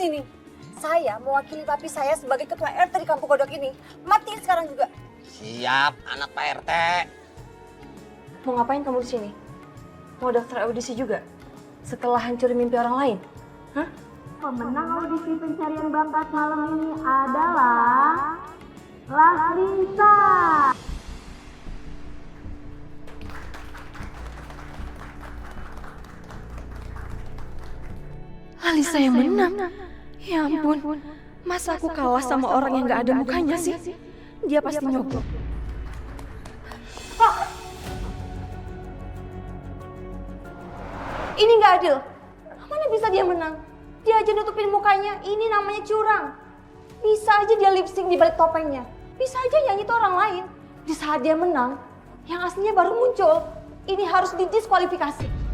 sini. Saya mewakili papi saya sebagai ketua RT di Kampung Kodok ini. Matiin sekarang juga. Siap, anak Pak RT. Mau ngapain kamu di sini? Mau daftar audisi juga? Setelah hancurin mimpi orang lain? Hah? Pemenang audisi pencarian bakat malam ini adalah Laslisa. Alisa yang menang? Ya ampun, masa aku kalah sama orang yang gak ada mukanya sih? Dia pasti nyogok. Ini gak adil. Mana bisa dia menang? Dia aja nutupin mukanya, ini namanya curang. Bisa aja dia lip sync di balik topengnya. Bisa aja yang itu orang lain. Di saat dia menang, yang aslinya baru muncul. Ini harus didiskualifikasi.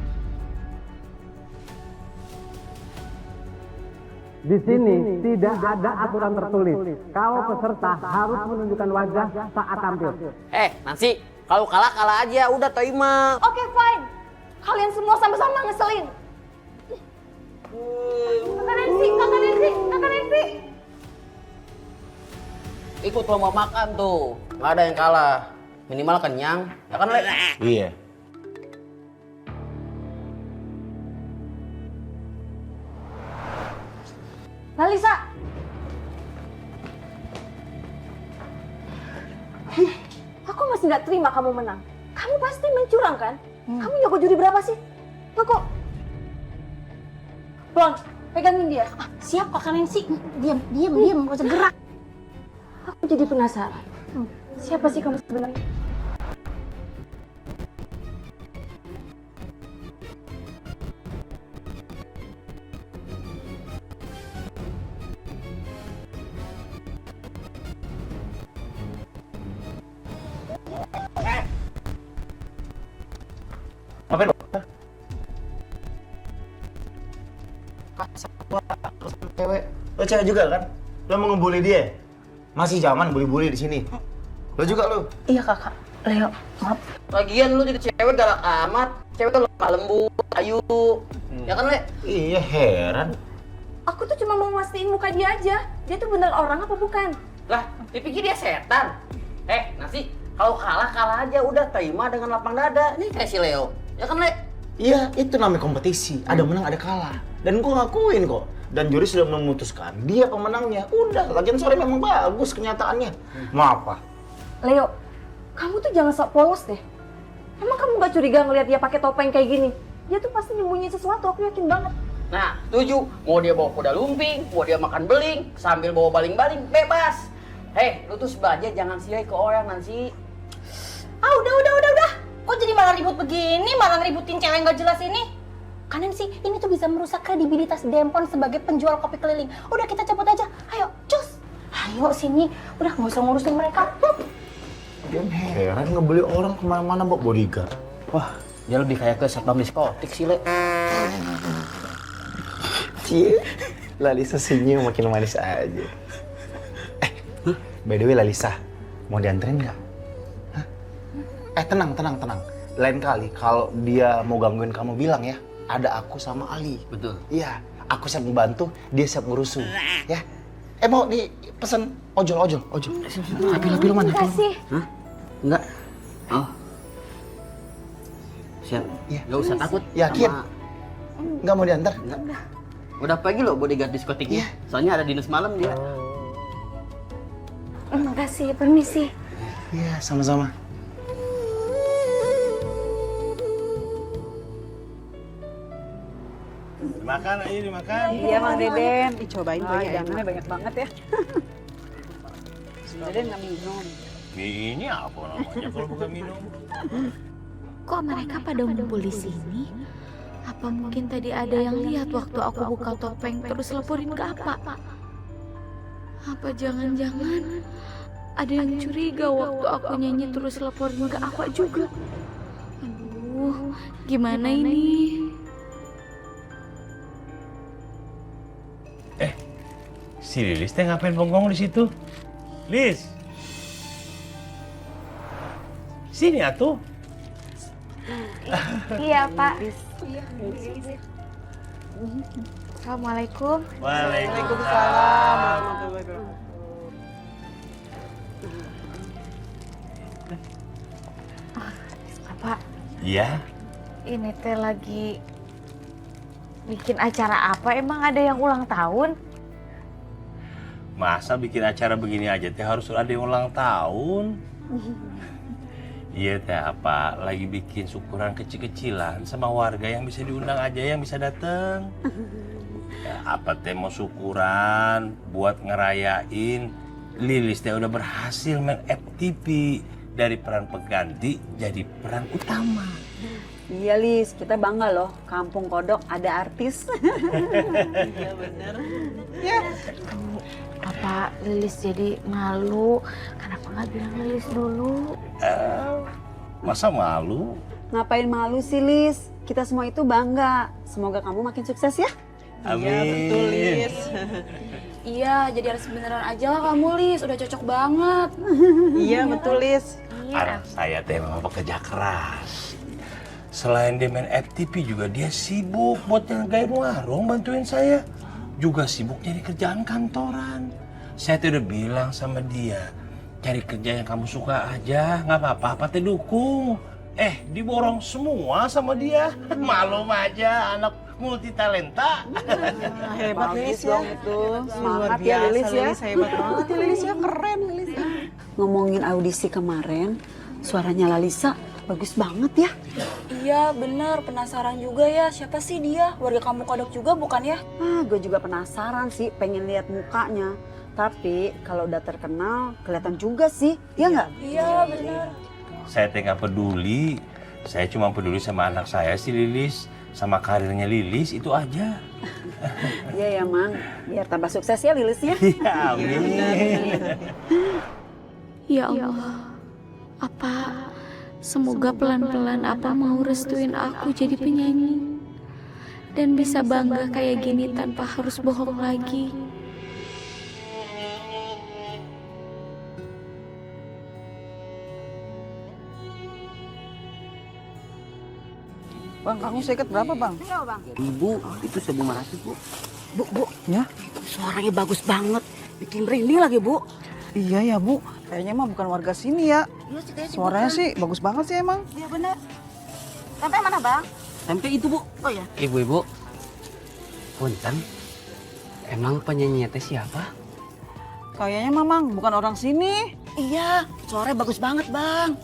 Di sini tidak ada aturan tertulis. Kalau peserta harus menunjukkan wajah saat tampil. Nancy, kalau kalah aja, udah terima. Oke, fine. Kalian semua sama-sama ngeselin. Kakak Nancy. Ikut lomba makan tuh, nggak ada yang kalah. Minimal kenyang, ya kan Le? Iya. Lalisa. Aku masih nggak terima kamu menang. Kamu pasti mencurang kan? Kamu nyogok juri berapa sih? Nyogok. Blon, pegangin dia. Siap Kakak Nancy. Diam, gak usah gerak. Aku jadi penasaran. Siapa sih kamu sebenarnya? Ngapain lo? Cewek. Lo cewek juga kan? Lo mau ngebully dia? Masih zaman bully-bully di sini. Lo juga lo? Iya Kakak. Leo, maaf. Lagian lu jadi cewek galak amat. Cewek tuh lemah lembut, ayu. Ya kan Le? Iya, heran. Aku tuh cuma mau mastiin muka dia aja. Dia tuh bener orang apa bukan? Lah, dipikir dia setan. Nancy, kalau kalah aja, udah terima dengan lapang dada. Nih kayak si Leo. Ya kan Le? Iya, itu namanya kompetisi. Ada menang, ada kalah. Dan gue ngakuin kok. Dan juri sudah memutuskan dia pemenangnya. Udah, lagian sore memang bagus kenyataannya. Mau apa? Leo, kamu tuh jangan sok polos deh. Emang kamu gak curiga ngeliat dia pakai topeng kayak gini? Dia tuh pasti nyembunyiin sesuatu, aku yakin banget. Nah, setuju. Mau dia bawa kuda lumping, mau dia makan beling, sambil bawa baling-baling, bebas. Lu tuh sebaja jangan siai ke orang, Nancy. Udah. Kok jadi malah ribut begini, malah ngeributin cewek yang gak jelas ini? Kanan sih, ini tuh bisa merusak kredibilitas Dempon sebagai penjual kopi keliling. Udah kita cabut aja, ayo, cus. Ayo sini, udah gak usah ngurusin mereka. Dia heran ngebeli orang kemana-mana bawa bodyguard. Wah, dia lebih kayak ke satpam diskotik sih, Le. Cie, Lalisa senyum makin manis aja. By the way Lalisa, mau dianterin nggak? Tenang. Lain kali kalau dia mau gangguin kamu bilang ya, ada aku sama Ali. Betul. Iya, aku siap membantu, dia siap ngurusin. Ya. Mau dipesen ojol. Lapi lu mana? Kasih. Hah? Enggak. Oh. Siap. Iya. Nggak usah takut. Yakin? Nggak mau diantar? Enggak. Udah pagi loh bodyguard diskotiknya. Iya. Soalnya ada dinas malam dia. Makasih, permisi. Iya, sama-sama. Dimakan, ayo dimakan. Iya Mang Deden, dicobain tuh hidangannya banyak banget ya. Deden nggak minum. Ini apa namanya kalau bukan minum? Kok mereka pada ngumpul di sini? Apa mungkin tadi ada yang lihat waktu aku buka topeng terus laporin ke apa? Apa jangan-jangan ada yang curiga waktu aku nyanyi terus laporin ke apa juga? Aduh, gimana ini? Si Lilis teh ngapain bengong di situ? Lis. Sini atuh. Iya, Pak. Assalamualaikum. Waalaikumsalam warahmatullahi wabarakatuh. Pak, Iya, ini teh lagi bikin acara apa? Emang ada yang ulang tahun? masa bikin acara begini aja teh harus ada yang ulang tahun? Iya teh apa? Lagi bikin syukuran kecil-kecilan sama warga yang bisa diundang aja, yang bisa datang. Ya, apa teh mau syukuran buat ngerayain Lilis teh udah berhasil main FTV dari peran pengganti jadi peran utama. Iya Lis, kita bangga loh. Kampung Kodok ada artis. Apa Lilis jadi malu? Kenapa nggak bilang Lilis dulu? Masa malu? Ngapain malu sih Lis? Kita semua itu bangga. Semoga kamu makin sukses ya. Amin. Iya, jadi harus beneran aja lah kamu, Lis. Udah cocok banget. Iya betul Lis. Anak saya teh memang pekerja keras. Selain dia main FTV juga dia sibuk buat jagain warung, bantuin saya. Juga sibuk nyari kerjaan kantoran. Saya tuh udah bilang sama dia, cari kerja yang kamu suka aja, nggak apa-apa, apa teh dukung. Diborong semua sama dia. Malum aja anak multi talenta. Hebat Lilis ya. Itu. Semangat ya Lilis ya. Hebat banget ya Lilis ya, keren Lilis ya. Ngomongin audisi kemarin, suaranya Lalisa bagus banget ya. Iya, bener. Penasaran juga ya. Siapa sih dia? Warga kampung Kodok juga bukan ya? Gue juga penasaran sih, pengen lihat mukanya. Tapi kalau udah terkenal, kelihatan juga sih, ya nggak? Iya, bener. Saya teh nggak peduli. Saya cuma peduli sama anak saya si Lilis, sama karirnya Lilis itu aja. Iya ya Mang, biar tambah sukses ya Lilis ya. Ya, amin. Ya Allah, apa semoga pelan-pelan apa mau restuin aku jadi penyanyi dan bisa bangga kayak gini tanpa harus bohong lagi. Bang, kamu seket berapa Bang? Ibu, itu 1.500 Bu. Bu, ya? Suaranya bagus banget, bikin merinding lagi Bu. Iya ya Bu, kayaknya mah bukan warga sini ya. Suaranya sih bagus banget sih emang. Iya bener. Tempe mana bang? Tempe itu Bu. Oh ya. Ibu-ibu, punten, emang penyanyinya teh siapa? Kayaknya Mamang bukan orang sini. Iya, suaranya bagus banget bang.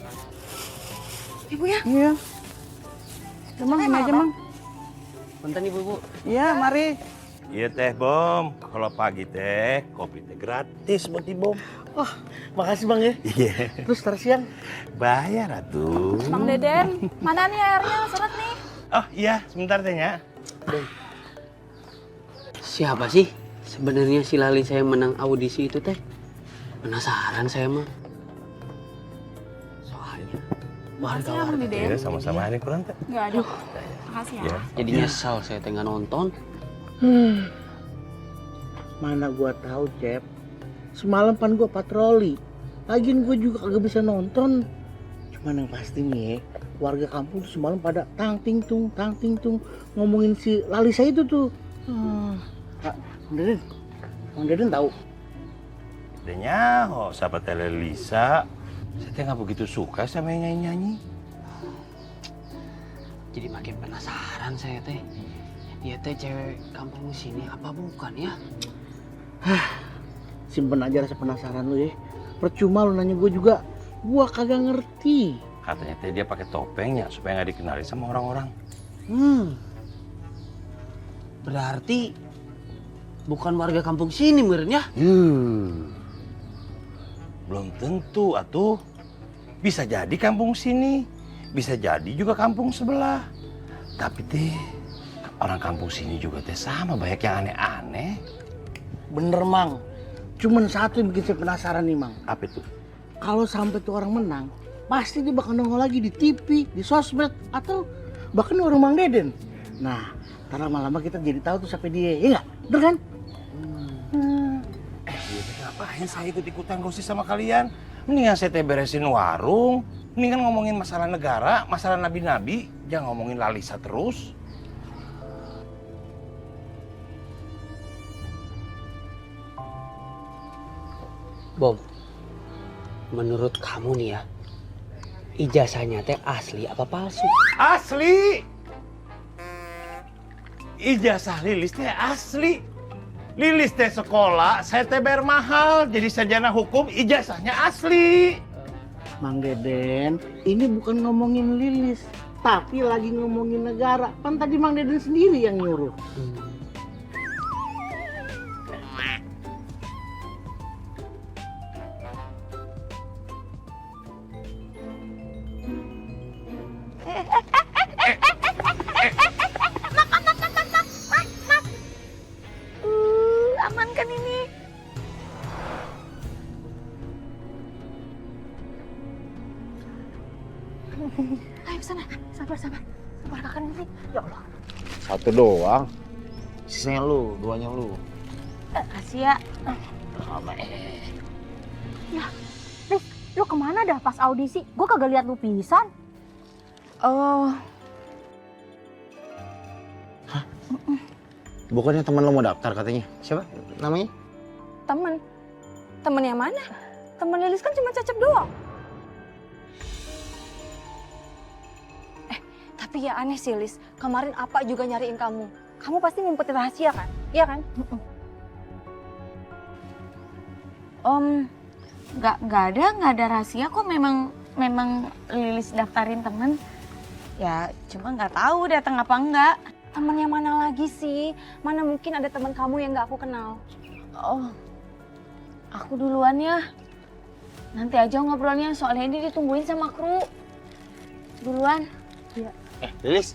Ibu ya? Iya. Emang ini aja Mang. Punten Ibu-ibu. Iya, mari. Iya teh Bom, kalau pagi teh kopi teh gratis buat Bom. Wah, makasih Bang ya. Iya. Terus ntar siang. Bayar atuh. Bang Deden, mana nih airnya? Seret nih. Oh iya, sebentar tehnya. Siapa sih sebenarnya si Lali saya menang audisi itu teh? Penasaran saya mah. Soalnya warga-warga Ya, sama-sama hari kurang teh. Nggak ada. Makasih ya. jadi nyesal saya teh nggak nonton. Mana gua tahu, Cep. Semalam kan gua patroli. Lagian gua juga kagak bisa nonton. Cuman yang pasti nih, warga kampung tuh semalam pada tang ting tung ngomongin si Lalisa itu tuh. Bang Deden tahu? Tehnya, oh sahabat teh Lisa. Saya teh nggak begitu suka sama yang nyanyi-nyanyi. Jadi makin penasaran saya teh. Dia teh cewek kampung sini apa bukan ya? Simpen aja rasa penasaran lu ya. Percuma lu nanya gua juga. Gua kagak ngerti. Katanya teh dia pakai topengnya supaya nggak dikenali sama orang-orang. Berarti bukan warga kampung sini meureun ya? Belum tentu atuh. Bisa jadi kampung sini, bisa jadi juga kampung sebelah. Tapi teh orang kampung sini juga teh sama banyak yang aneh-aneh. Bener Mang. Cuman satu yang bikin saya penasaran nih Mang. Apa itu? Kalau sampai tuh orang menang, pasti dia bakal nongol lagi di TV, di sosmed, atau bahkan di warung Mang Deden. Nah, ntar lama-lama kita jadi tahu tuh siapa dia, ya nggak? Bener kan? Ngapain saya ikut-ikutan gosip sama kalian? Mendingan saya teh beresin warung. Mendingan ngomongin masalah negara, masalah nabi-nabi. Jangan ngomongin Lalisa terus. Bom, menurut kamu nih ya, ijazahnya teh asli apa palsu? Asli. Ijazah Lilis teh asli. Lilis teh sekolah, saya teh bayar mahal. Jadi sarjana hukum, ijazahnya asli. Mang Deden, ini bukan ngomongin Lilis, tapi lagi ngomongin negara. Kan tadi Mang Deden sendiri yang nyuruh. Aman kan ini? Ayo sana, sabar. Sabar kakak nanti. Ya Allah. Satu doang. Sisanya lu, duanya lu. Kasih ya. Ya, Riz, lu kemana dah pas audisi? Gue kagak lihat lu pisan. Oh, Bukannya teman lo mau daftar katanya. Siapa namanya? Temen yang mana? Temen Lilis kan cuma Cecep doang. Tapi ya aneh sih Lis, kemarin apa juga nyariin kamu. Kamu pasti ngumpetin rahasia kan? Iya kan? nggak ada rahasia kok. Memang Lilis daftarin temen. Ya cuma nggak tahu datang apa enggak. Temen yang mana lagi sih? Mana mungkin ada teman kamu yang nggak aku kenal? Oh, aku duluan ya. Nanti aja ngobrolnya, soalnya ini ditungguin sama kru. Duluan. Lilis,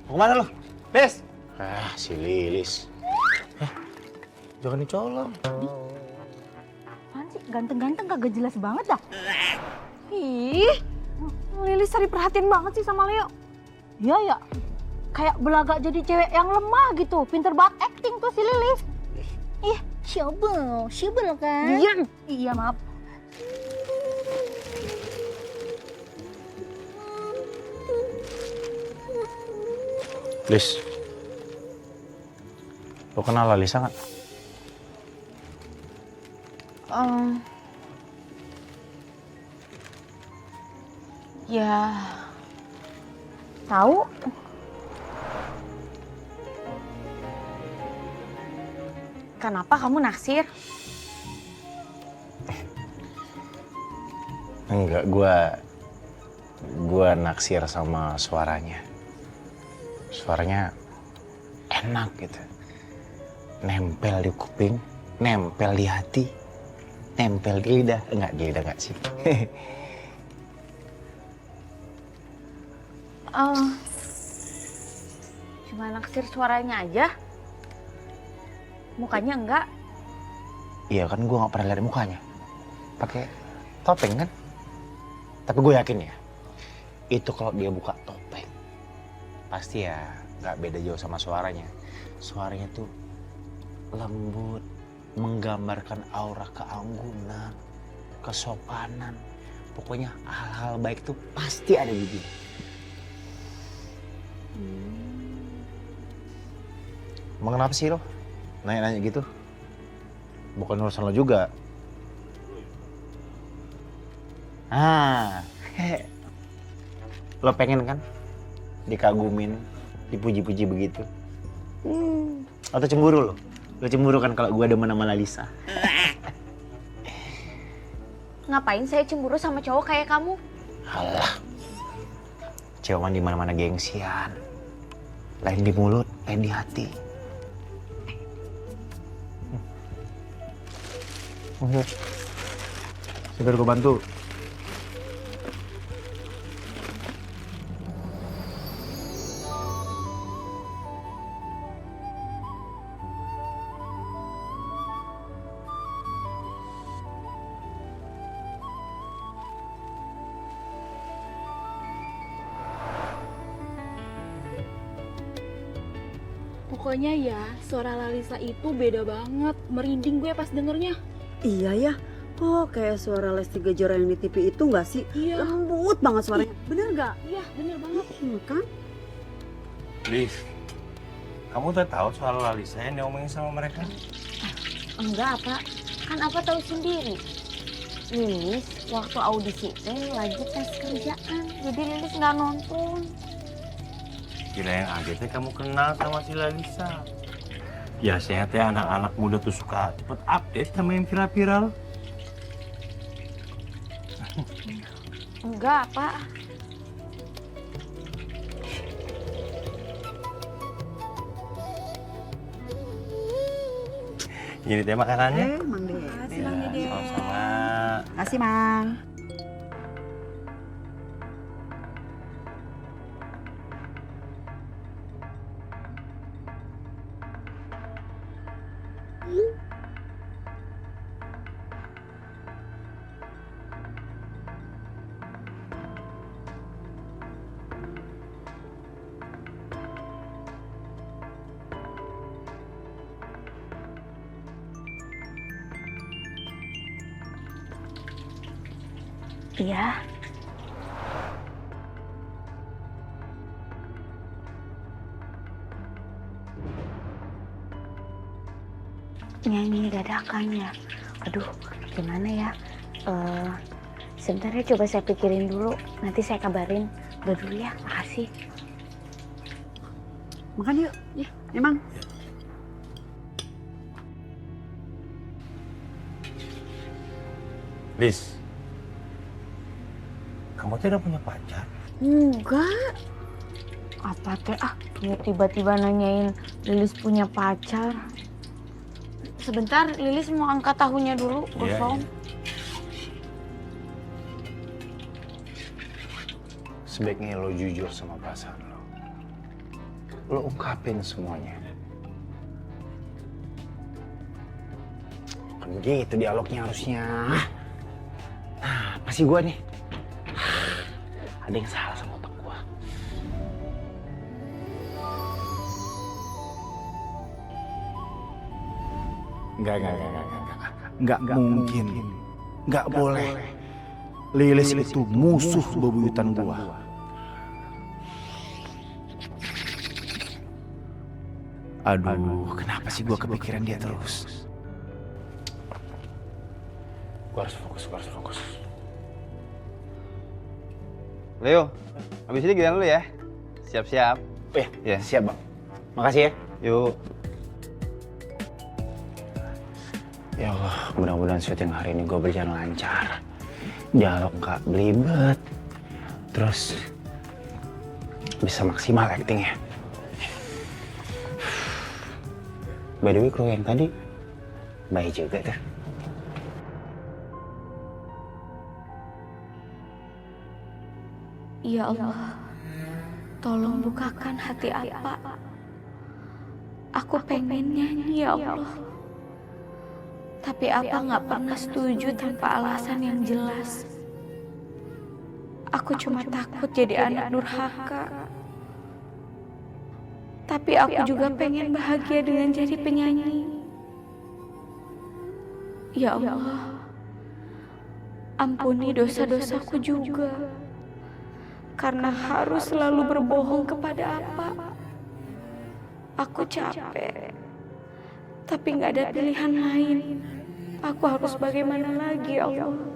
mau kemana lo? Lilis. Si Lilis. Jangan dicolong. Apaan sih? Ganteng-ganteng kagak jelas banget dah. Ih, Lilis cari perhatian banget sih sama Leo. Iya ya. Kayak belaga jadi cewek yang lemah gitu. Pinter banget acting tuh si Lilis. Ih, syabel kan? Diam. Iya, maaf. Lilis. Lo kenal Lalisa nggak? Ya, tahu. Kenapa kamu naksir? Enggak, gua naksir sama suaranya. Suaranya enak gitu. Nempel di kuping, nempel di hati, nempel di lidah. Di lidah enggak sih. Cuma naksir suaranya aja? Mukanya enggak? Iya kan gua nggak pernah lihat mukanya. Pakai topeng kan? Tapi gue yakin ya, itu kalau dia buka topeng, pasti ya nggak beda jauh sama suaranya. Suaranya tuh lembut, menggambarkan aura keanggunan, kesopanan. Pokoknya hal-hal baik tuh pasti ada di dia. Emang kenapa sih lo nanya-nanya gitu? Bukan urusan lo juga. Lo pengen kan dikagumin, dipuji-puji begitu? Atau cemburu lo? Lo cemburu kan kalau gue demen sama Lalisa? Ngapain saya cemburu sama cowok kayak kamu? Alah, cewek mah di mana-mana gengsian. Lain di mulut, lain di hati. Biar gue bantu. Pokoknya ya, suara Lalisa itu beda banget. Merinding gue pas dengernya. Iya ya, kok kayak suara Lesti Kejora yang di TV itu nggak sih? Iya. Lembut banget suaranya. Bener nggak? Iya, bener banget. Iya kan? Liv, kamu udah tahu soal Lalisa yang diomongin sama mereka? Enggak, Pak. Kan apa tahu sendiri. Lilis waktu audisi teh lagi tes kerjaan, jadi Lilis nggak nonton. Kirain aja teh kamu kenal sama si Lalisa. Biasanya teh anak-anak muda tuh suka cepet update sama yang viral-viral. Enggak, Pak. Ini teh makanannya. Mang Dede. Makasih Mang Dede. Sama-sama. Kasih, Mang. Iya. Nyanyi dadakan ya. Aduh, gimana ya? Sebentar ya, coba saya pikirin dulu. Nanti saya kabarin. Udah dulu ya, makasih. Makan yuk. Ya, emang. Liz, kamu tuh udah punya pacar? Enggak. Apa teh? Dia tiba-tiba nanyain Lilis punya pacar. Sebentar, Lilis mau angkat tahunya dulu, kosong. Sebaiknya lo jujur sama perasaan lo. Lo ungkapin semuanya. Kan gitu dialognya harusnya. Nah, pasti gua nih. Ada yang salah sama otak gua. Enggak mungkin. Enggak boleh. Lilis itu musuh bebuyutan gua. Aduh, kenapa sih gua kepikiran dia terus? Gua harus fokus. Leo, habis ini giliran lu ya. Siap-siap. Oh ya, siap bang. Makasih ya. Yuk. Ya Allah, mudah-mudahan syuting hari ini gue berjalan lancar. Dialog gak belibet. Terus bisa maksimal actingnya. By the way, kru yang tadi baik juga tuh. Ya Allah, tolong bukakan hati Apa. Aku pengen nyanyi, ya Allah. Tapi Apa nggak pernah setuju tanpa alasan yang jelas. Aku cuma takut jadi anak durhaka. Tapi aku juga pengen bahagia dengan jadi penyanyi. Ya Allah, ampuni dosa-dosaku juga. Karena harus selalu berbohong kepada Apa. Aku capek, tapi nggak ada pilihan lain. Aku harus bagaimana lagi, ya Allah?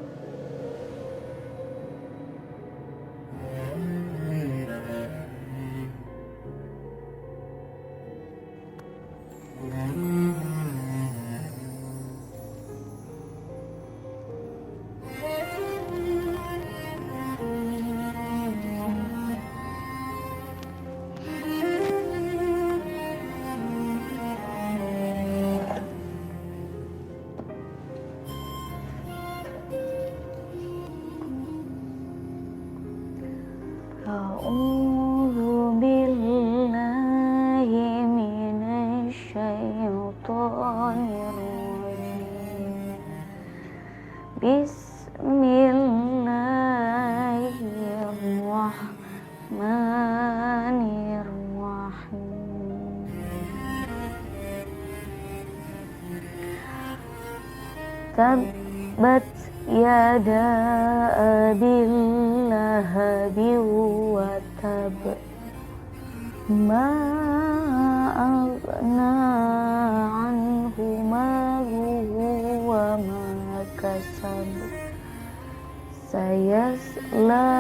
A'udzu billahi minasy syaithanir rajim. Bismillahirrahmanirrahim. Tabbat yada abil lahabi wa tab, ma aghna anhu maluhu wa ma kasab, sayasla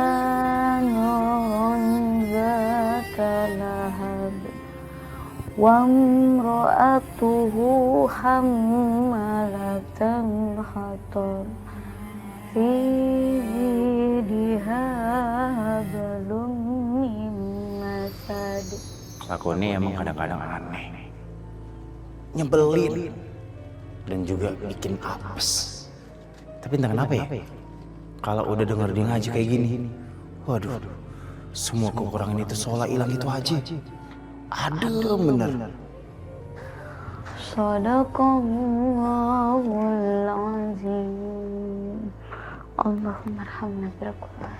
naran zata lahab wa imra'atuhu hammalatan hatab fi jidha hablum min masad. Aku ini emang kadang-kadang aneh, nyebelin, dan juga bikin apes. Tapi entah kenapa ya, kalau udah denger dia ngaji kayak gini, waduh, semua kekurangan itu seolah hilang itu aja. Adem bener. Shadaqallahul azim. Allahumma arhamna bil Qur'an.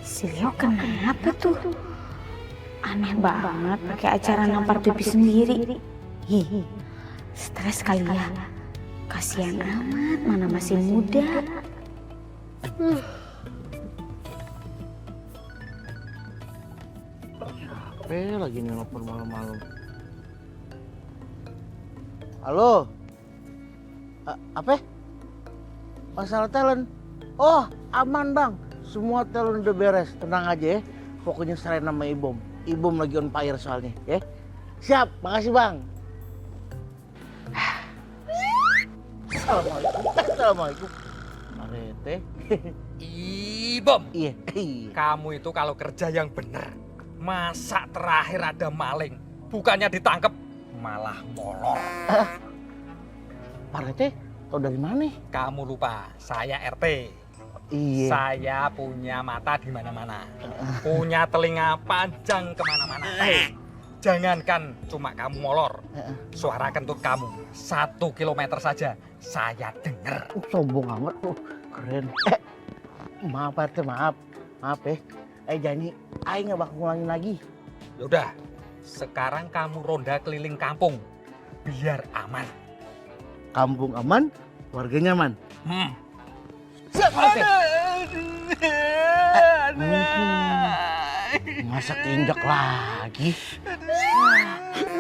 Si Leo kenapa tuh? Aneh banget pakai acara nampar pipi sendiri. Hihi, stres kali ya. Kasihan amat, mana masih muda. Lagi nelpon malam-malam. Halo? Apa? Masalah talent? Oh, aman bang. Semua talent udah beres. Tenang aja ya. Pokoknya serahin nama Ibom. Ibom lagi on fire soalnya ya. Siap, makasih bang. Assalamualaikum. Marete. Ibom. Iya. Kamu itu kalau kerja yang benar. Masa terakhir ada maling, bukannya ditangkap, malah molor. Pak RT, tau dari mana? Kamu lupa, saya RT. Iya. Saya punya mata di mana-mana, punya telinga panjang kemana-mana. Jangankan cuma kamu molor, suara kentut kamu 1 kilometer saja saya dengar. Sombong amat, keren. Maaf Pak RT, maaf ya. Janji, Aing nggak bakal ngulangin lagi. Yaudah, sekarang kamu ronda keliling kampung, biar aman. Kampung aman, warganya aman. Siap, Pak. Masa keinjak lagi?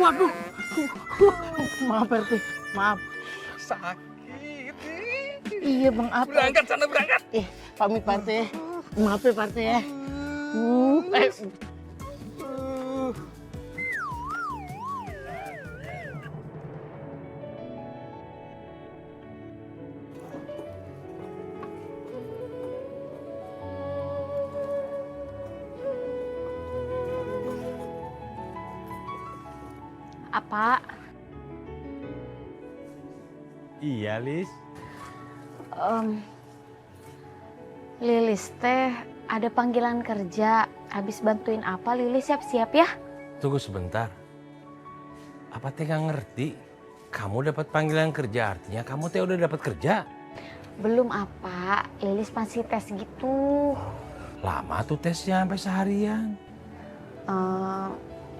Waduh, maaf RT, maaf. Sakit. Iya bang, apa? Berangkat sana, berangkat. Pamit Pak RT. Maaf ya Pak RT ya. Apa? Iya, Lis. Lilis teh ada panggilan kerja. Habis bantuin apa Lilis siap-siap ya? Tunggu sebentar. Apa teh nggak ngerti? Kamu dapat panggilan kerja, artinya kamu teh udah dapat kerja. Belum apa, Lilis masih tes gitu. Lama tuh tesnya sampai seharian.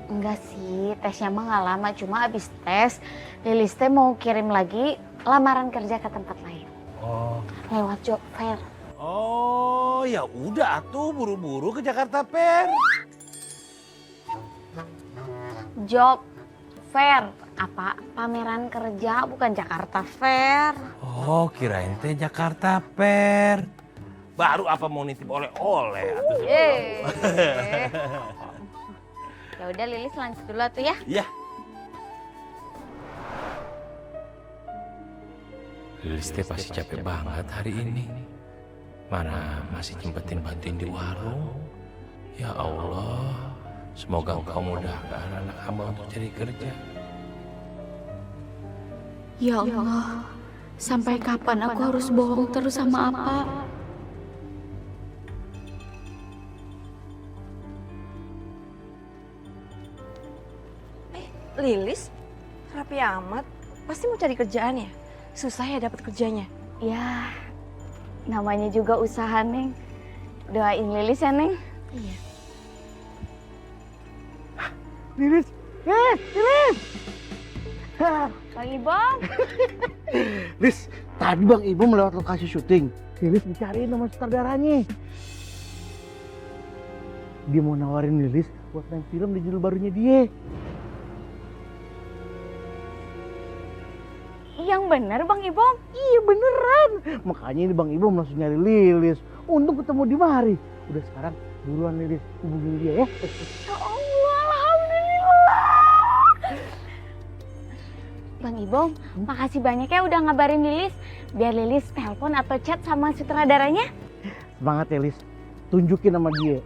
Enggak sih, tesnya mah nggak lama. Cuma abis tes, Lilis teh mau kirim lagi lamaran kerja ke tempat lain. Oh. Lewat job fair. Oh, ya udah atuh buru-buru ke Jakarta Fair. Job fair. Apa? Pameran kerja bukan Jakarta Fair. Oh, kirain teh Jakarta Fair. Baru apa mau nitip oleh-oleh atuh. Ya udah Lilis lanjut dulu tuh ya. Iya. Lilis teh pasti capek banget hari ini. Mana masih nyempetin bantuin di warung. Ya Allah, semoga engkau mudahkan anak hamba untuk cari kerja. Ya Allah, sampai kapan aku harus bohong terus sama apa? Lilis, rapi amat. Pasti mau cari kerjaan ya? Susah ya dapat kerjanya? Ya, namanya juga usaha, Neng. Doain Lilis ya, Neng. Iya. Lilis! Bang Ibom. Lis, tadi Bang Ibom lewat lokasi syuting. Lilis dicariin sama sutradaranya. Dia mau nawarin Lilis buat main film di judul barunya dia. Yang bener Bang Ibom? Iya beneran. Makanya ini Bang Ibom langsung nyari Lilis. Untung ketemu di mari. Udah sekarang buruan Lilis hubungin dia ya. Ya Allah, alhamdulillah. Bang Ibom, makasih banyak ya udah ngabarin Lilis. Biar Lilis telepon atau chat sama sutradaranya. Semangat ya Lilis. Tunjukin sama dia.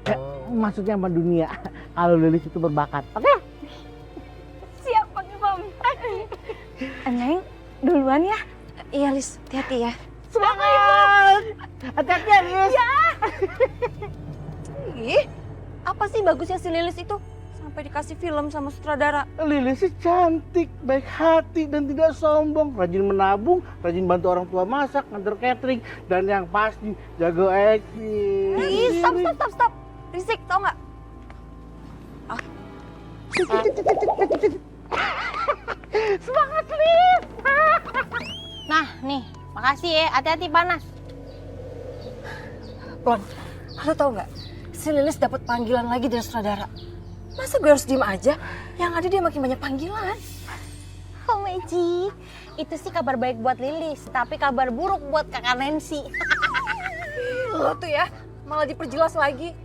Maksudnya sama dunia. Kalau Lilis itu berbakat. Oke? Siap Bang Ibom. Neng, duluan ya. Iya Lis, hati-hati ya. Semangat! Hati-hati ya Lilis. Ya. Ih, apa sih bagusnya si Lilis itu? Sampai dikasih film sama sutradara. Lilis sih cantik, baik hati dan tidak sombong. Rajin menabung, rajin bantu orang tua masak, nganter catering. Dan yang pasti jago acting. Ih, stop. Risik, tau nggak? Semangat Lilis! Nah, nih, makasih ya. Hati-hati panas. Blon, lo tau nggak? Si Lilis dapat panggilan lagi dari sutradara. Masa gue harus diem aja? Yang ada dia makin banyak panggilan. Oh Magic, itu sih kabar baik buat Lilis, tapi kabar buruk buat kakak Nancy. Lo tuh ya, malah diperjelas lagi.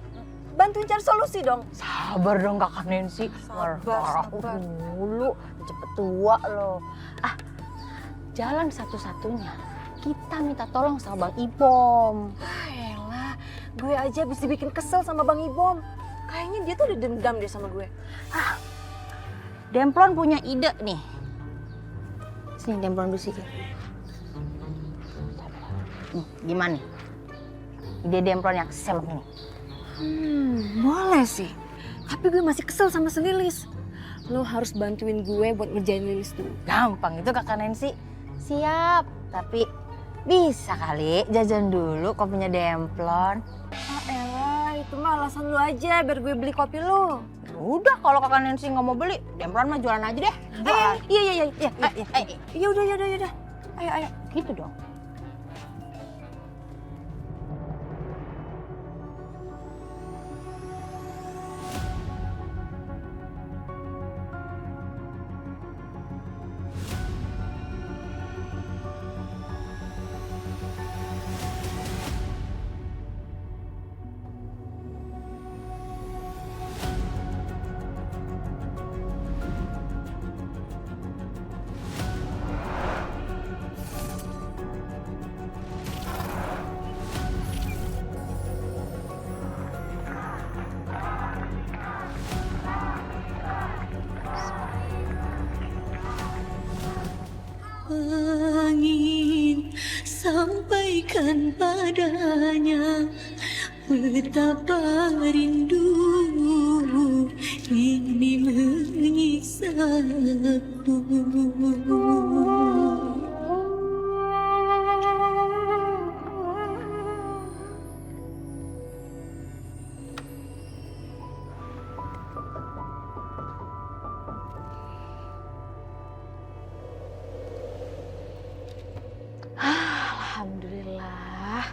Bantuin cari solusi dong. Sabar dong kakak Nancy. Marah dulu, cepet tua loh. Jalan satu-satunya kita minta tolong sama Bang Ibom. Elah, gue aja bisa bikin kesel sama Bang Ibom. Kayaknya dia tuh udah dendam deh sama gue. Demplon punya ide nih. Sini Demplon dulu sih. Gimana nih? Ide Demplon yang seleb ini. Boleh sih. Tapi gue masih kesel sama si Lilis. Lo harus bantuin gue buat ngerjain Lilis tuh. Gampang itu kakak Nancy. Siap, tapi bisa kali jajan dulu kopinya Demplon. Elah, itu mah alasan lu aja biar gue beli kopi lu. Udah kalau kakak Nancy nggak mau beli, Demplon mah jualan aja deh. Iya. Ya udah. Ayo. Gitu dong. Angin sampaikan padanya betapa rindu ini menyisaku. Alhamdulillah.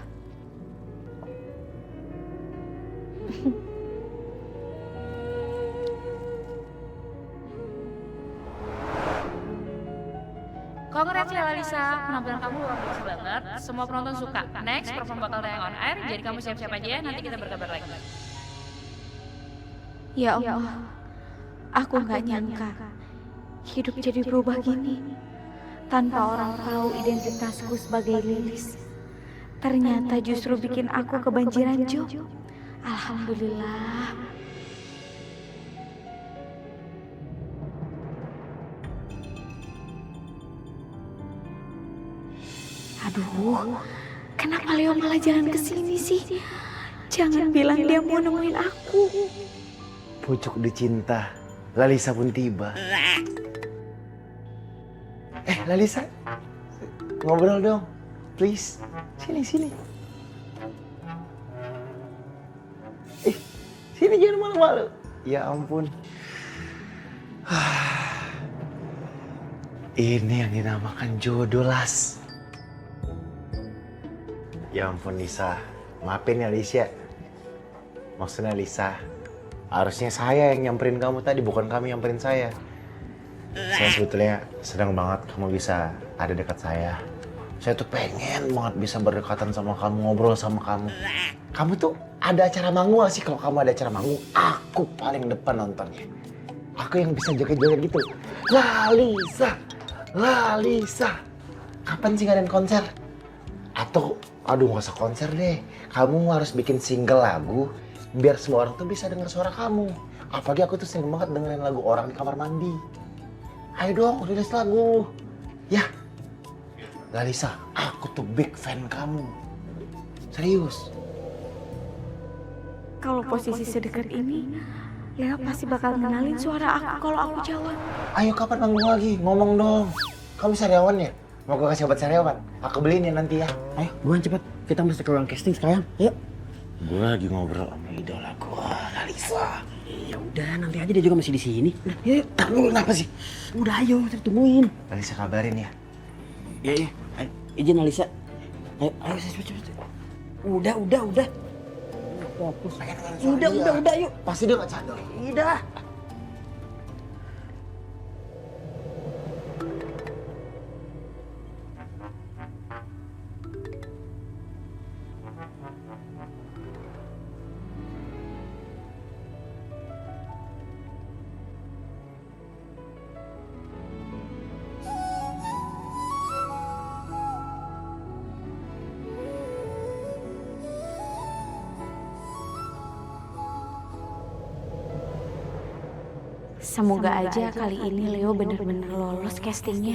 Congrats ya Lalisa, penampilan kamu luar biasa banget. Semua penonton suka. Next, perform bakal tayang on air, jadi kamu siap-siap aja ya, nanti kita berkabar lagi. Ya Allah, aku nggak nyangka hidup jadi berubah gini. Tanpa orang tahu identitasku sebagai Lilis. Ternyata justru bikin aku kebanjiran job. Alhamdulillah. Aduh, kenapa Leo malah jalan ke sini sih? Jangan bilang dia mau nemuin aku. Pucuk dicinta, Lalisa pun tiba. Lalisa, ngobrol dong, please. Sini. Sini jangan malu-malu. Ya ampun. Ini yang dinamakan jodoh, Las. Ya ampun, Lisa. Maafin ya, Lisa. Maksudnya, Lisa, harusnya saya yang nyamperin kamu tadi, bukan kamu nyamperin saya. Saya sebetulnya senang banget kamu bisa ada dekat saya. Saya tuh pengen banget bisa berdekatan sama kamu, ngobrol sama kamu. Kamu tuh ada acara manggung gak sih? Kalau kamu ada acara manggung, aku paling depan nontonnya. Aku yang bisa joget-joget gitu. Lalisa, Lalisa. Kapan sih ngadain konser? Atau, aduh gak usah konser deh. Kamu harus bikin single lagu, biar semua orang tuh bisa dengar suara kamu. Apalagi aku tuh sering banget dengerin lagu orang di kamar mandi. Ayo dong, rilis lagu. Ya, Lalisa, aku tuh big fan kamu. Serius. Kalau posisi sedekat ini, Leo pasti bakal kenalin suara aku kalau aku jawab. Ayo kapan manggung lagi? Ngomong dong. Kamu sariawan ya? Mau gue kasih obat sariawan? Aku beliin ya nanti ya. Ayo, buruan cepet. Kita mesti ke ruang casting sekarang. Yuk. Gue lagi ngobrol sama idola gue, Lalisa. Ya udah, nanti aja dia juga masih di sini. Udah, yuk. Tahu kenapa sih? Udah, ayo kita tungguin. Lalisa kabarin ya. Iya, iya. Ayo, izin Alisa. Ayo, cepet. Udah. Fokus. Udah, yuk. Pasti dia gak cadel. Udah. Semoga aja kali ini Leo bener-bener lolos castingnya.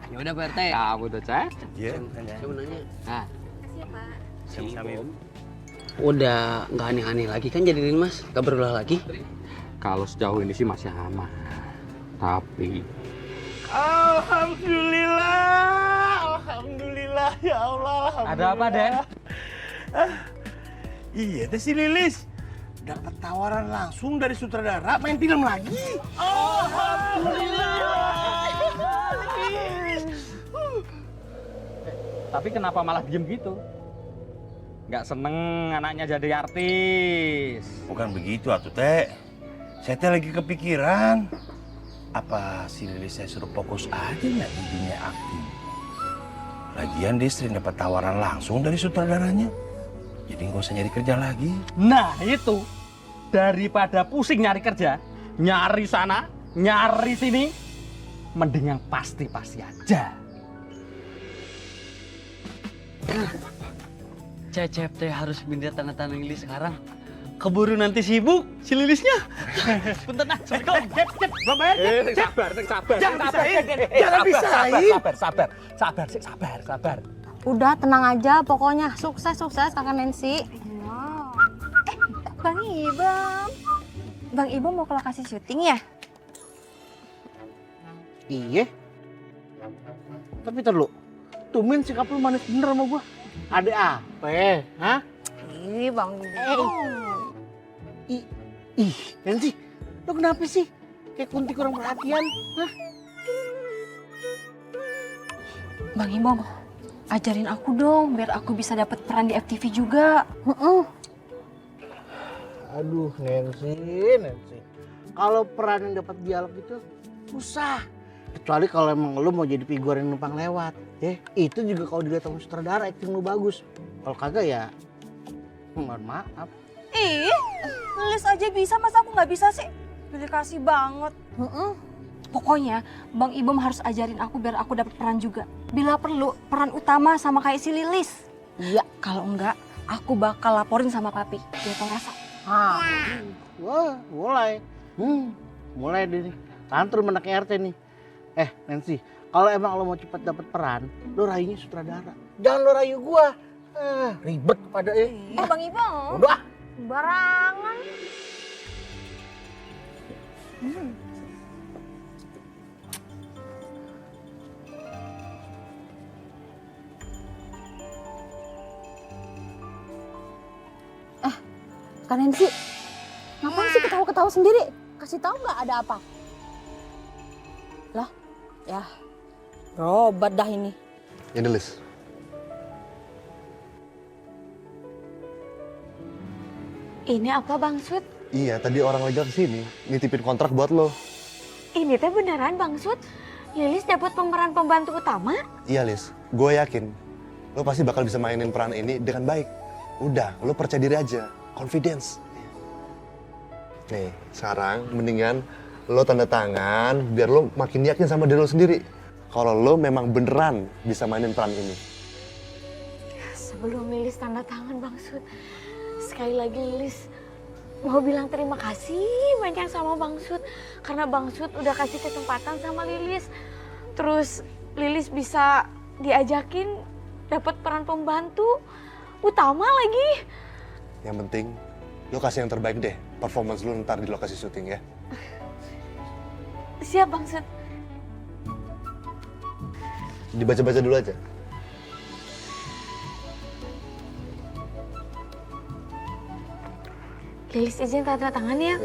Ya udah Pak RT. Kamu udah cek? Iya. Saya mau nanya. Nah. Sama-sama. Udah nggak aneh-aneh lagi kan jadiin Mas? Gak berulah lagi? Kalau sejauh ini sih masih aman. Tapi Alhamdulillah ya Allah. Ada apa, Den? Iya, teh si Lilis dapat tawaran langsung dari sutradara main film lagi. Tapi kenapa malah diem gitu? Nggak seneng anaknya jadi artis. Bukan begitu atuh teh. Saya teh lagi kepikiran. Apa si Lilis saya suruh fokus aja nggak di dunia akting? Lagian dia sering dapat tawaran langsung dari sutradaranya. Jadi nggak usah nyari kerja lagi. Nah itu, daripada pusing nyari kerja, nyari sana, nyari sini, mending yang pasti-pasti aja. Cecep teh harus pindah tanda tangan Lilis sekarang. Keburu nanti sibuk si Lilisnya. Bentar nah, Assalamualaikum. Sabar. Udah, tenang aja. Pokoknya sukses Kakak Nancy. Wow. Bang Ibam. Bang Ibam mau ke lokasi syuting ya? Iya. Tapi terlalu. Tumben sikap lu manis bener sama gua. Ada apa? Hah? Ih, Bang Ibam. Ih, Nancy, lu kenapa sih? Kayak kunti kurang perhatian, hah? Bang Ibam, ajarin aku dong biar aku bisa dapat peran di FTV juga. Aduh, Nancy. Kalau peran yang dapat dialog itu susah. Kecuali kalau emang lu mau jadi figur yang numpang lewat, ya. Itu juga kalau dilihat sama sutradara acting lu bagus. Kalau kagak ya, mohon maaf. Ih, Lilis aja bisa, masa aku nggak bisa sih? Pilih kasih banget. Pokoknya Bang Ibam harus ajarin aku biar aku dapat peran juga. Bila perlu peran utama sama kayak si Lilis. Iya, kalau enggak aku bakal laporin sama papi. Dia tau rasa. Wah, mulai. Mulai deh nih. Tantrum anak RT nih. Nancy, kalau emang lo mau cepat dapat peran, lo rayunya sutradara. Jangan lo rayu gua. Ribet pada Bang Ibam. Udah. Barangan. Kak Nancy, ngapain sih ketawa-ketawa sendiri? Kasih tahu nggak ada apa? Lah, ya, berobat dah ini. Ini Lis. Ini apa Bang Sud? Iya, tadi orang legal kesini nitipin kontrak buat lo. Ini teh beneran Bang Sud? Lilis dapat pemeran pembantu utama? Iya Lis, gue yakin lo pasti bakal bisa mainin peran ini dengan baik. Udah, lo percaya diri aja, confidence. Nih, sekarang mendingan lo tanda tangan biar lo makin yakin sama diri lo sendiri. Kalau lo memang beneran bisa mainin peran ini. Sebelum Lilis tanda tangan Bang Sud, sekali lagi Lilis mau bilang terima kasih banyak sama Bang Sud. Karena Bang Sud udah kasih kesempatan sama Lilis. Terus Lilis bisa diajakin dapat peran pembantu utama lagi. Yang penting lo kasih yang terbaik deh, performance lo ntar di lokasi syuting ya. Siap Bang Sud. Dibaca-baca dulu aja. Lilis izin tanda tangan ya.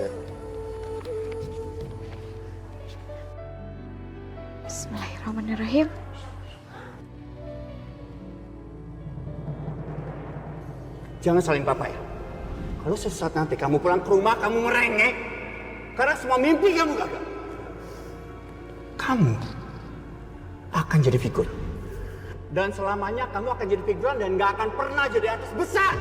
Bismillahirrahmanirrahim. Jangan saling papa ya. Kalau sesaat nanti kamu pulang ke rumah, kamu merengek. Karena semua mimpi kamu gagal. Kamu akan jadi figur. Dan selamanya kamu akan jadi figuran dan gak akan pernah jadi artis besar.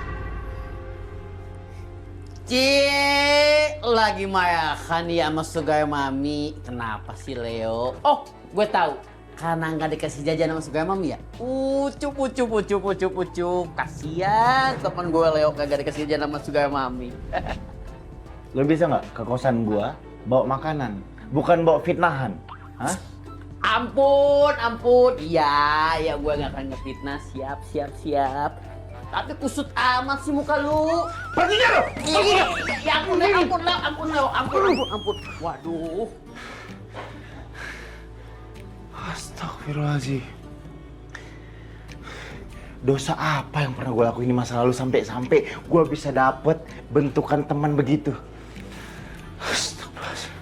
Cie, lagi mayakan ya sama Sugaya Mami. Kenapa sih Leo? Oh, gue tahu. Karena nggak dikasih jajan sama Sugaya Mami ya? Ucup. Kasian teman gue Leo kagak dikasih jajan sama Sugaya Mami. Lo bisa nggak ke kosan gua bawa makanan, bukan bawa fitnahan? Hah? Ampun. Iya, gue nggak akan ngefitnah. Siap. Tapi kusut amat sih muka lu. Pergi dia lo! Ya ampun Leo. Waduh. Astagfirullahaladzim. Dosa apa yang pernah gue lakuin di masa lalu sampai gue bisa dapet bentukan teman begitu? Astagfirullahaladzim.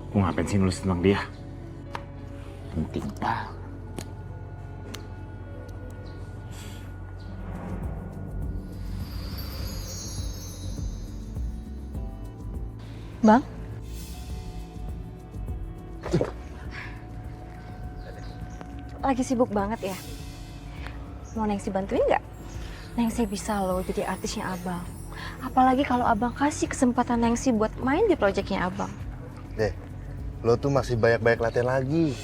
Gue ngapain sih nulis tentang dia? Penting banget. Bang? Lagi sibuk banget ya? Mau Nengsi bantuin nggak? Nengsi bisa loh jadi artisnya Abang. Apalagi kalau Abang kasih kesempatan Nengsi buat main di proyeknya Abang. Deh, lo tuh masih banyak-banyak latihan lagi.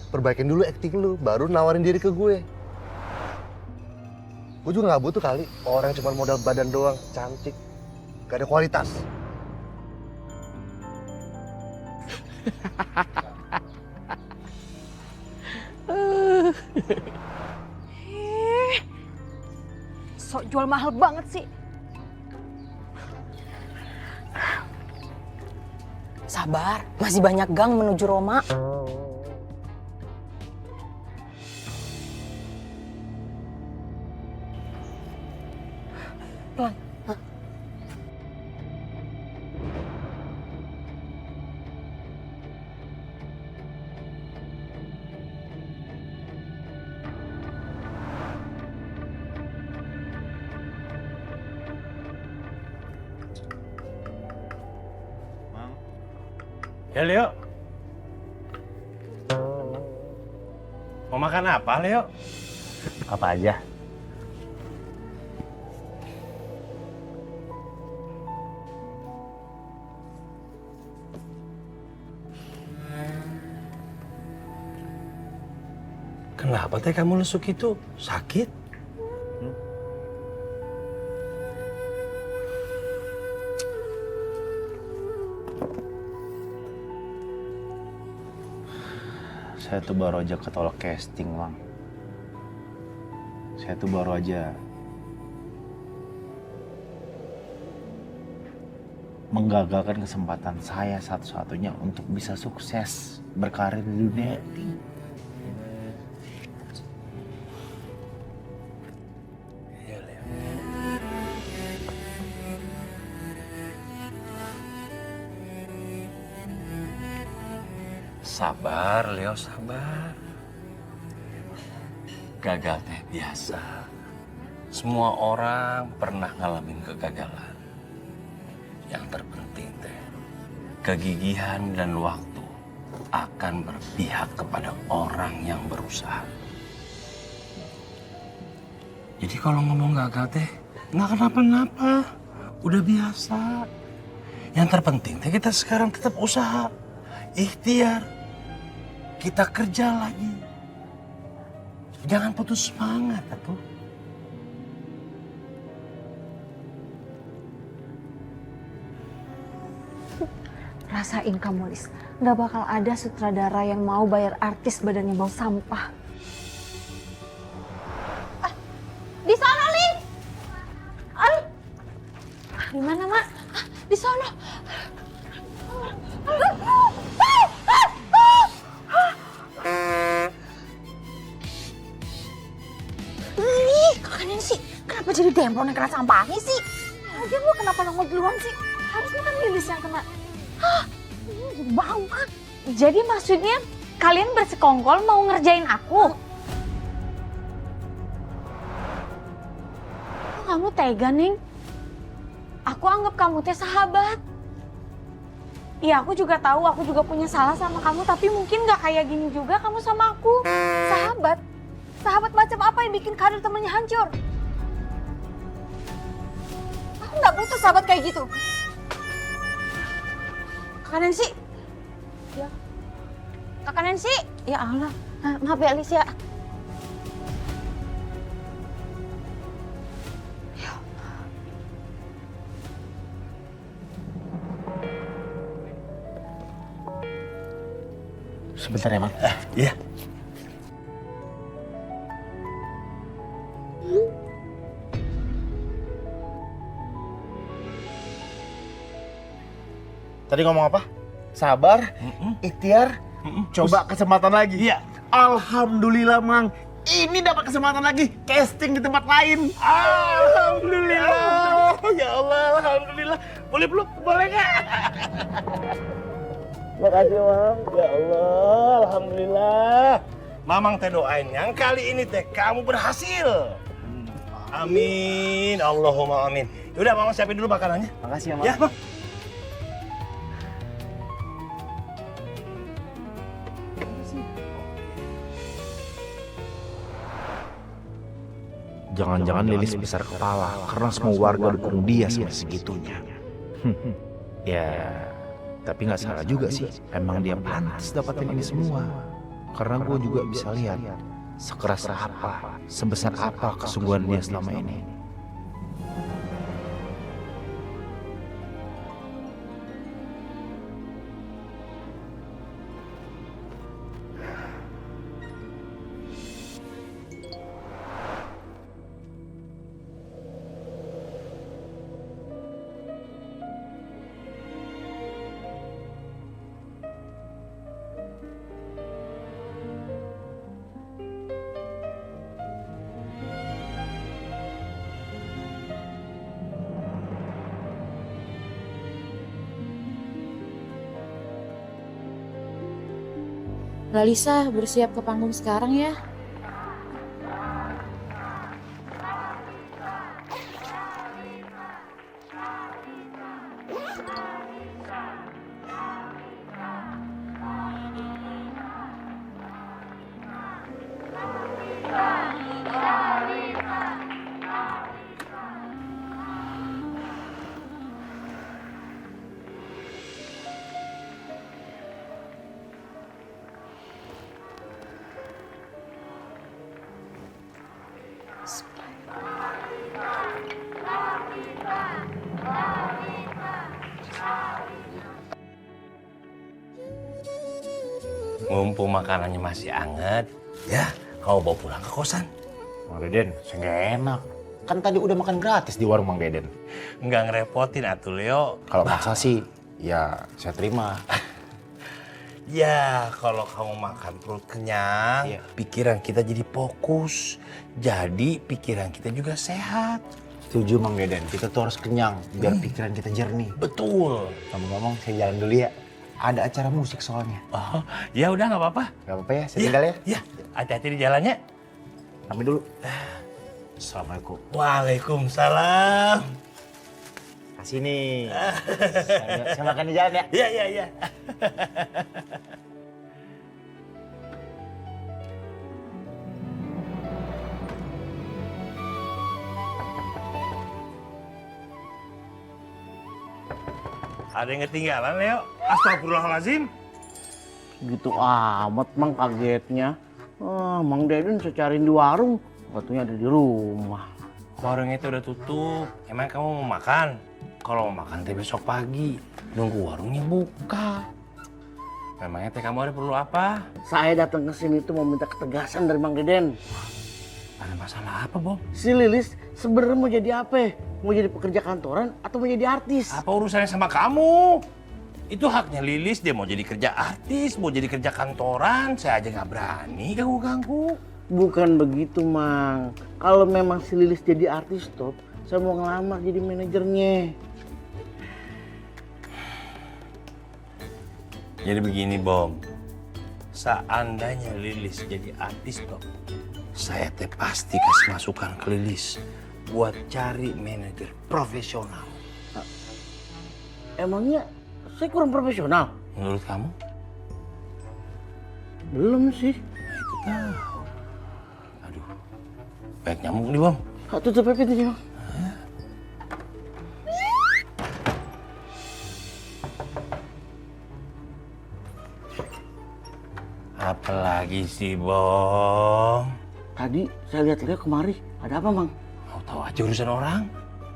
Perbaikin dulu acting lu, baru nawarin diri ke gue. Gue juga gak butuh kali orang yang cuma modal badan doang, cantik, gak ada kualitas. Sok jual mahal banget sih. Sabar, masih banyak gang menuju Roma. Pelan. Ya Leo, Mau makan apa, Leo? Apa aja? Kenapa teh kamu lesuk itu? Sakit? Saya tuh baru aja ketolak casting, Bang. Saya tuh baru aja menggagalkan kesempatan saya satu-satunya untuk bisa sukses berkarir di dunia acting. Sabar, Leo, sabar. Gagal teh biasa. Semua orang pernah ngalamin kegagalan. Yang terpenting teh, kegigihan dan waktu akan berpihak kepada orang yang berusaha. Jadi kalau ngomong gagal teh, nggak kenapa-napa. Udah biasa. Yang terpenting teh kita sekarang tetap usaha. Ikhtiar. Kita kerja lagi. Jangan putus semangat, atuh. Rasain kamu, Lis. Nggak bakal ada sutradara yang mau bayar artis badannya bau sampah. Di sana, Ling! Di mana, Mak? Di sana. Kakaknya sih, kenapa jadi demplon yang kena sampahnya sih? Lagian lu kenapa nongol duluan sih? Harusnya kan Lilis yang kena. Jadi bau kan? Jadi maksudnya kalian bersekongkol mau ngerjain aku? Kok kamu tega, Ning? Aku anggap kamu teh sahabat. Iya, aku juga tahu aku juga punya salah sama kamu, tapi mungkin gak kayak gini juga kamu sama aku. Sahabat? Sahabat macam apa yang bikin karir temennya hancur? Aku gak butuh sahabat kayak gitu. Kakak Nancy? Ya. Kakak Nancy? Ya Allah. Maaf ya, Alicia. Sebentar ya, Bang. Iya. Tadi ngomong apa? Sabar, ikhtiar, coba kesempatan lagi. Iya. Alhamdulillah, Mang. Ini dapat kesempatan lagi casting di tempat lain. Alhamdulillah. Ya Allah, alhamdulillah. Boleh belum? Boleh nggak? Makasih, Mang. Ya Allah, alhamdulillah. Mamang teh doain yang kali ini teh kamu berhasil. Amin, Allahumma amin. Yaudah, Mamang siapin dulu makanannya. Makasih ya, Mang. Ya, Bang. Jangan-jangan Lilis besar kepala karena semua warga dukung dia sampai segitunya. Ya, tapi nggak salah juga sih. Emang dia pantas dapatin ini semua. Karena gue juga bisa lihat sekeras apa, sebesar apa kesungguhan dia selama ini. Lalisa, bersiap ke panggung sekarang ya. Mumpung makanannya masih anget, ya kau bawa pulang ke kosan. Mang Deden, saya nggak enak. Kan tadi udah makan gratis di warung Mang Deden. Nggak ngerepotin atuh Leo. Kalau maksa sih, ya saya terima. Ya, kalau kamu makan perut kenyang, pikiran kita jadi fokus. Jadi pikiran kita juga sehat. Setuju Mang Deden, kita tuh harus kenyang biar pikiran kita jernih. Betul. Ngomong-ngomong, saya jalan dulu ya. Ada acara musik soalnya. Oh, ya udah nggak apa-apa. Nggak apa-apa ya, saya tinggal ya. Ya, hati-hati di jalannya. Pamit dulu. Assalamualaikum. Waalaikumsalam. Kasih nih. Saya makan di jalan ya. Iya, iya, iya. Ada yang ketinggalan, Leo? Astagfirullahaladzim. Gitu amat Mang kagetnya. Mang Deden saya cariin di warung, waktunya ada di rumah. Warungnya itu udah tutup. Emang kamu mau makan? Kalau mau makan teh besok pagi. Nunggu warungnya buka. Memangnya teh kamu ada perlu apa? Saya datang ke sini tuh mau minta ketegasan dari Mang Deden. Ada masalah apa, Bob? Si Lilis sebenarnya mau jadi apa? Mau jadi pekerja kantoran atau mau jadi artis? Apa urusannya sama kamu? Itu haknya Lilis, dia mau jadi kerja artis, mau jadi kerja kantoran, saya aja nggak berani ganggu-ganggu. Bukan begitu, Mang. Kalau memang si Lilis jadi artis top, saya mau ngelamar jadi manajernya. Jadi begini, Bom. Seandainya Lilis jadi artis top, saya teh pasti kasih masukan ke Lilis buat cari manajer profesional. Emangnya saya kurang profesional? Menurut kamu? Belum sih. Itu tahu. Aduh, baik nyamuk nih, Bom. Tutup aja pintunya, Bang. Apalagi sih, Bom? Tadi saya lihat Leo kemari. Ada apa, Mang? Mau tahu aja urusan orang?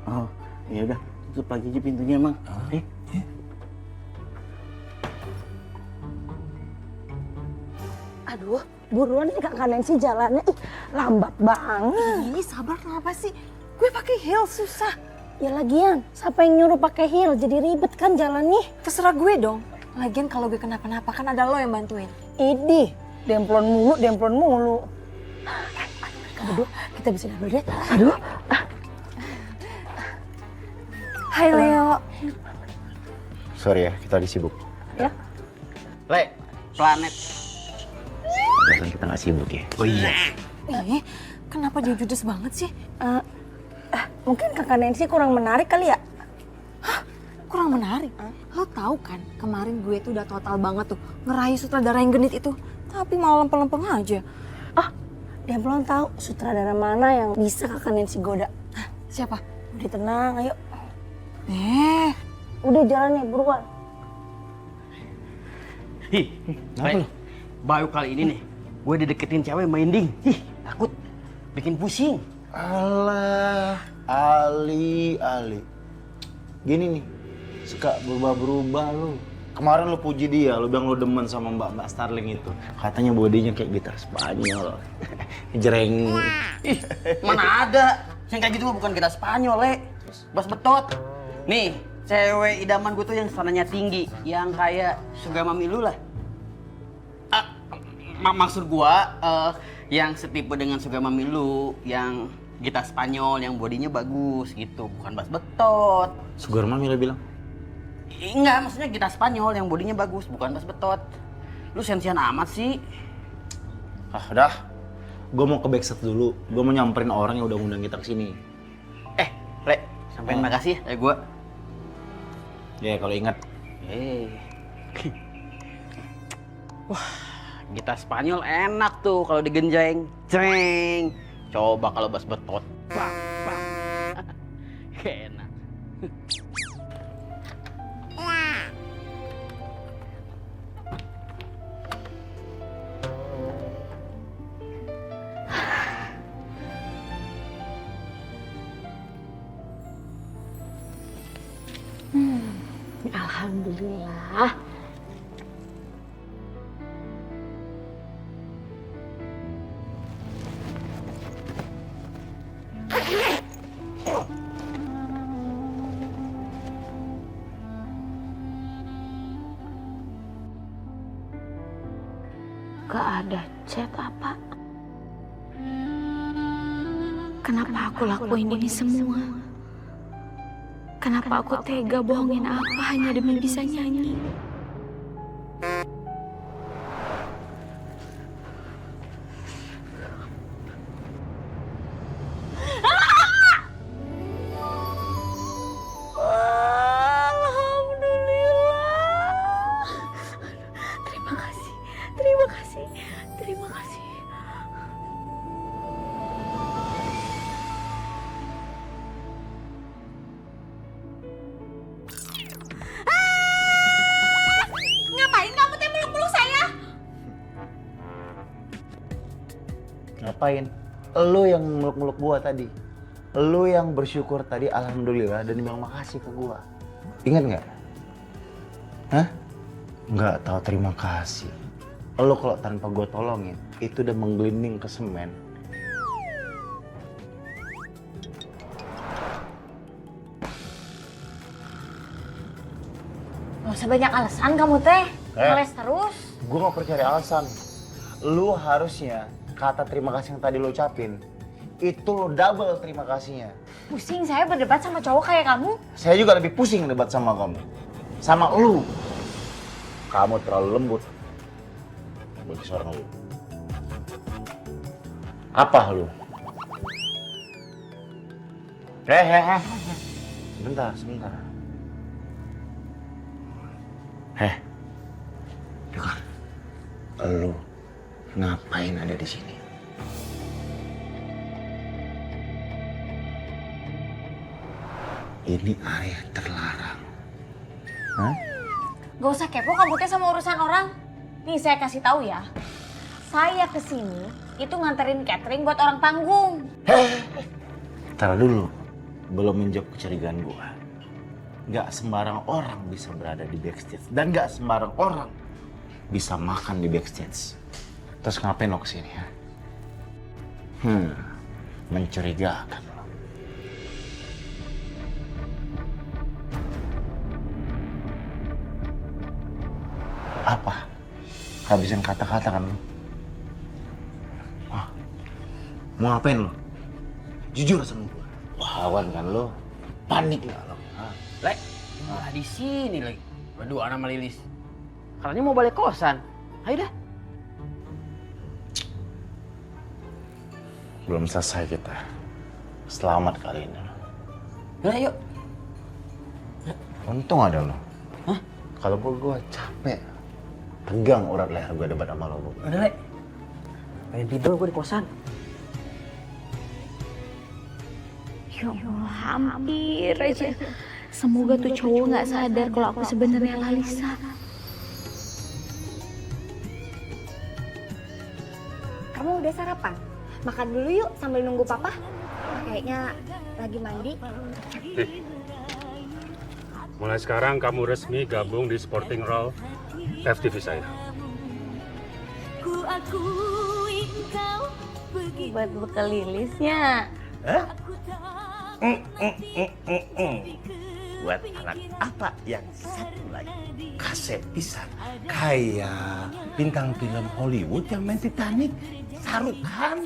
Oh, ya udah. Tutup lagi aja pintunya, Mang. Aduh, buruan nih Kak Nancy jalannya. Ih, lambat banget. Ih, sabar kenapa sih? Gue pakai heels susah. Ya lagian, siapa yang nyuruh pakai heel? Jadi ribet kan jalannya. Terserah gue dong. Lagian kalau gue kenapa-napa kan ada lo yang bantuin. Idih, demplon mulu, demplon mulu. Aduh, kita bisa double date. Aduh. Hai Leo. Sorry ya, kita lagi sibuk. Ya. Le, planet. Biasanya kita nggak sibuk ya. Oh iya. Kenapa dia judes banget sih? Mungkin Kakak Nancy kurang menarik kali ya? Kurang menarik. Lo tahu kan, kemarin gue tuh udah total banget tuh ngerayu sutradara yang genit itu. Tapi malah lempeng-lempeng aja. Dia belum tahu sutradara mana yang bisa Kakak Nancy goda. Siapa? Udah tenang, ayo. Udah jalannya, buruan. Kenapa lo? Baru kali ini nih, gue dideketin cewek main ding. Takut. Bikin pusing. Alah, Ali. Gini nih, suka berubah-berubah lu. Kemarin lu puji dia, lu bilang lu demen sama Mbak Starling itu. Katanya bodinya kayak gitar Spanyol. Jereng. Ih, mana ada? Yang kayak gitu mah bukan kita Spanyol, Le. Bas betot. Nih, cewek idaman gue tuh yang sananya tinggi, yang kayak Sugar Mami lu lah. Maksud gua yang setipe dengan Sugar Mami lu, yang gitar Spanyol, yang bodinya bagus gitu, bukan bas betot. Sugar Mami lu bilang? Enggak, maksudnya gitar Spanyol yang bodinya bagus, bukan bas betot. Lu sensian amat sih. Udah. Gue mau ke backset dulu. Gue mau nyamperin orang yang udah ngundang kita kesini. Le, sampein makasih ya gua. Ya, kalau ingat. Wah, gitar Spanyol enak tuh kalau digenjeng. Ceng. Coba kalau bas betot. Bang. Enak. Alhamdulillah. Gak ada chat apa. Kenapa aku lakuin ini semua? Kenapa aku tega bohongin apa hanya demi bisa nyanyi? Terima kasih. Ngapain kamu teh meluk-meluk saya? Ngapain? Lu yang meluk-meluk gua tadi. Lu yang bersyukur tadi alhamdulillah dan bilang makasih ke gua. Ingat nggak? Hah? Nggak tahu terima kasih. Lu kalau tanpa gua tolongin, itu udah menggelinding ke semen. Gak usah banyak alasan kamu teh. Ngeles terus. Gua nggak perlu cari alasan. Lu harusnya kata terima kasih yang tadi lu ucapin, itu lo double terima kasihnya. Pusing saya berdebat sama cowok kayak kamu. Saya juga lebih pusing debat sama kamu. Sama lu. Kamu terlalu lembut. Bagi seorang lu. Apa lu? Sebentar. Dengar. Lu ngapain ada di sini? Ini area terlarang. Hah? Gak usah kepo kamu teh sama urusan orang. Nih saya kasih tahu ya. Saya kesini itu nganterin catering buat orang panggung. Tar dulu. Belum menjawab kecurigaan gua. Gak sembarang orang bisa berada di backstage. Dan gak sembarang orang bisa makan di backstage. Terus ngapain lo kesini ya? Mencurigakan. Apa? Habisin kata-kata kan lo? Wah, mau ngapain lo? Jujur sama gue. Lawan kan lo? Panik gak lo? Lek, malah di sini lagi. Berdua sama Lilis. Katanya mau balik kosan. Ayo dah. Belum selesai kita. Selamat kali ini. Udah yuk. Untung ada lo. Hah? Kalau gue capek. Tegang urat leher gue debat sama lo. Udah Lek. Pengen tidur gue di kosan. Ya Allah, hampir aja. Semoga tuh cowok nggak sadar kalau aku sebenarnya Lalisa. Kamu udah sarapan? Makan dulu yuk sambil nunggu papa. Kayaknya lagi mandi. Mulai sekarang kamu resmi gabung di Sporting Role FTV saya. Buat bekal Lilisnya. Hah? Buat anak apa yang satu lagi? Kasep pisan. Kayak bintang film Hollywood yang main Titanic. Shahrukh Khan.